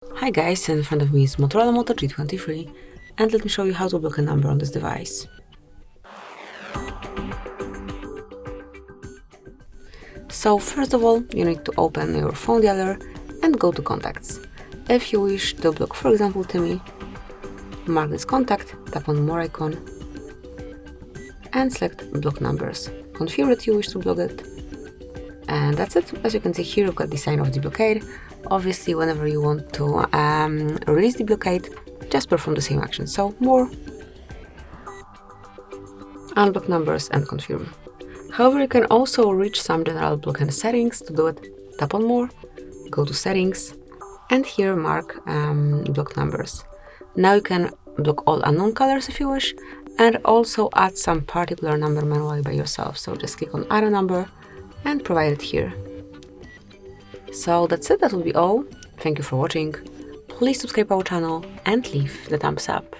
Hi guys, in front of me is Motorola Moto G23 and let me show you how to block a number on this device. So first of all, you need to open your phone dialer and go to contacts. If you wish to block, for example, Timmy, mark this contact, tap on more icon and select block numbers. Confirm that you wish to block it. And that's it. As you can see here, you've got the sign of the blockade. Obviously, whenever you want to release the blockade, just perform the same action. So more, unblock numbers and confirm. However, you can also reach some general block and settings. To do it, tap on more, go to settings, and here mark block numbers. Now you can block all unknown colors if you wish, and also add some particular number manually by yourself. So just click on add a number and provide it here. So that's it, that will be all. Thank you for watching. Please subscribe our channel and leave the thumbs up.